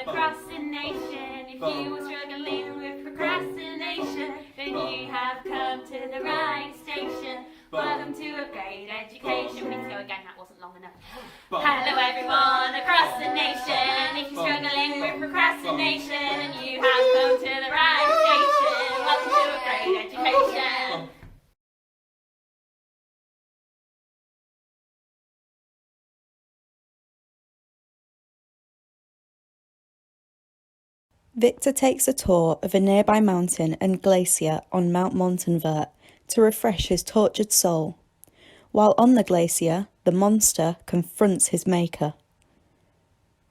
across the nation. If you are struggling with procrastination, then you have come to the right station. Welcome to a great education. Please go again, that wasn't long enough. Hello everyone across the nation. If you're struggling with procrastination, then you have come to the right station. Welcome to a great education. Victor takes a tour of a nearby mountain and glacier on Mount Montanvert to refresh his tortured soul. While on the glacier, the monster confronts his maker.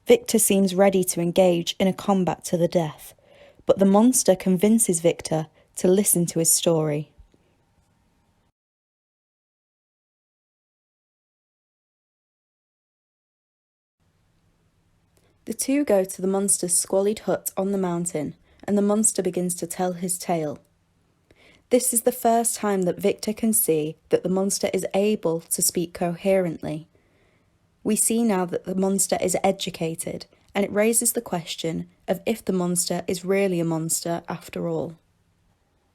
Victor seems ready to engage in a combat to the death, but the monster convinces Victor to listen to his story. The two go to the monster's squalid hut on the mountain, and the monster begins to tell his tale. This is the first time that Victor can see that the monster is able to speak coherently. We see now that the monster is educated, and it raises the question of if the monster is really a monster after all.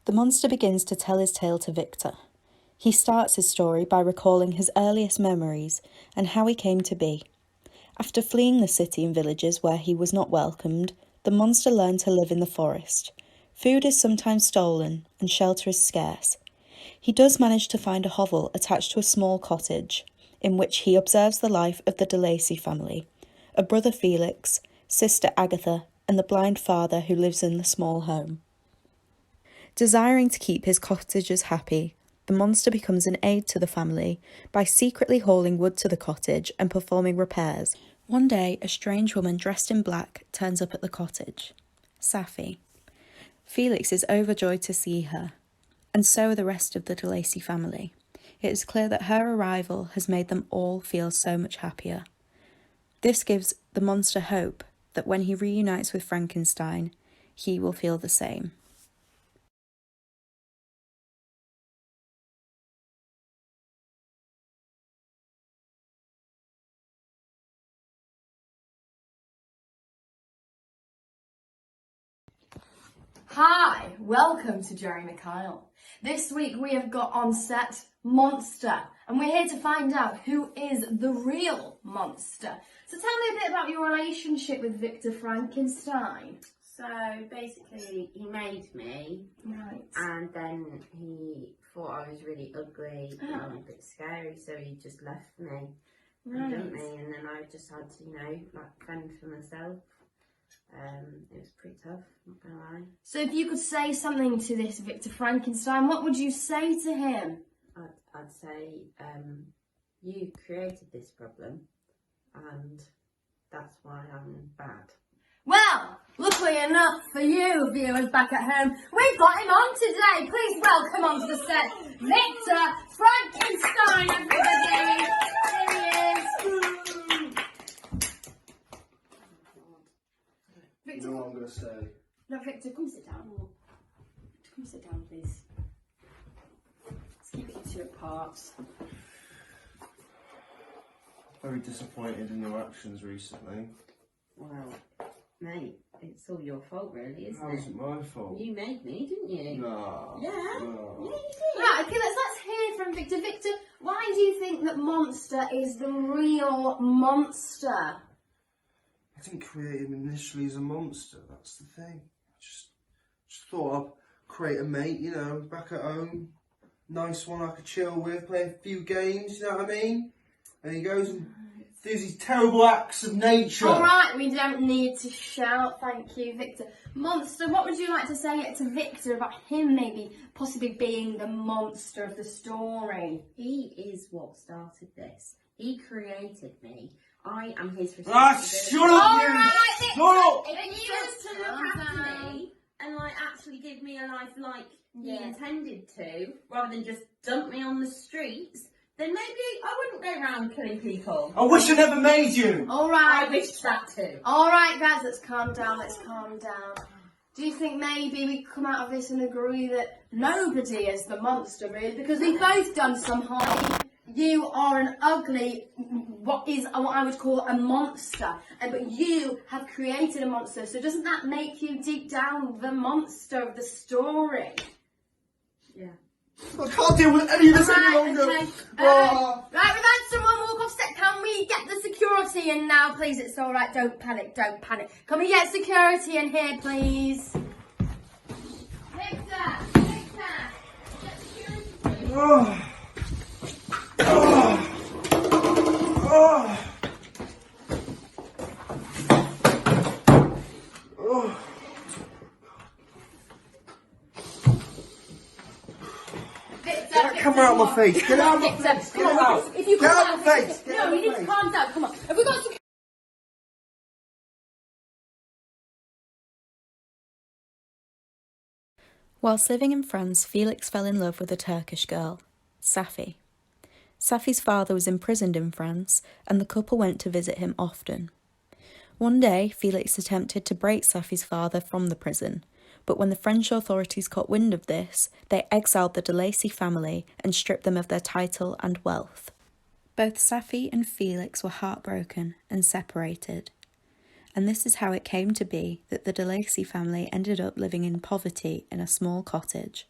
The monster begins to tell his tale to Victor. He starts his story by recalling his earliest memories and how he came to be. After fleeing the city and villages where he was not welcomed, the monster learned to live in the forest. Food is sometimes stolen and shelter is scarce. He does manage to find a hovel attached to a small cottage, in which he observes the life of the De Lacy family, a brother Felix, sister Agatha, and the blind father who lives in the small home. Desiring to keep his cottagers happy, the monster becomes an aid to the family by secretly hauling wood to the cottage and performing repairs. One day, a strange woman dressed in black turns up at the cottage. Safi. Felix is overjoyed to see her, and so are the rest of the De Lacy family. It is clear that her arrival has made them all feel so much happier. This gives the monster hope that when he reunites with Frankenstein, he will feel the same. Hi, welcome to Jerry McKyle. This week we have got on set Monster, and we're here to find out who is the real monster. So tell me a bit about your relationship with Victor Frankenstein. So basically he made me, Right. and then he thought I was really ugly and a bit scary, so he just left me and dumped me, and then I just had to, fend for myself. It was pretty tough, not gonna lie. So if you could say something to this Victor Frankenstein, what would you say to him? I'd say, you created this problem, and that's why I'm bad. Well, luckily enough for you viewers back at home, we've got him on today. Please welcome onto the set, Victor Frankenstein, everybody. Here he is. Victor, You know what I'm going to say? no, Victor, come sit down. Come sit down, please. Let's keep you two apart. Very disappointed in your actions recently. Well, mate, it's all your fault really, isn't How it? is it my fault? You made me, didn't you? No. Yeah. No. Yeah, you did. Right, okay, let's hear from Victor. Victor, why do you think that Monster is the real monster? I didn't create him initially as a monster, that's the thing. I just thought I'd create a mate, back at home. Nice one I could chill with, play a few games, you know what I mean? And he goes and does these terrible acts of nature. Alright, we don't need to shout, thank you, Victor. Monster, what would you like to say to Victor about him maybe possibly being the monster of the story? He is what started this. He created me. I am his responsibility. Shut up, you! Shut up! If he was to look after me and actually give me a life like he intended to, rather than just dump me on the streets, then maybe I wouldn't go around killing people. I wish I never made you! Alright. I wish that too. Alright guys, let's calm down. Do you think maybe we come out of this and agree that nobody is the monster really? Because we've both done some harm. You are an ugly, what I would call a monster, but you have created a monster. So doesn't that make you deep down the monster of the story? Yeah. I can't deal with any of this any longer. Okay. Ah. Right, we've had someone walk off set. Can we get the security in now, please? It's all right. Don't panic. Don't panic. Can we get security in here, please? Victor, get security, please. Oh. Oh. Oh. Oh. Victor, Come out of my face. Get out of my Victor, face. come Get on, out. if you Get come out of my face. Get No, out of you need my to face. calm down. Come on. Have we got security? Whilst living in France, Felix fell in love with a Turkish girl, Safi. Safi's father was imprisoned in France, and the couple went to visit him often. One day, Felix attempted to break Safi's father from the prison, but when the French authorities caught wind of this, they exiled the de Lacy family and stripped them of their title and wealth. Both Safi and Felix were heartbroken and separated. And this is how it came to be that the de Lacy family ended up living in poverty in a small cottage.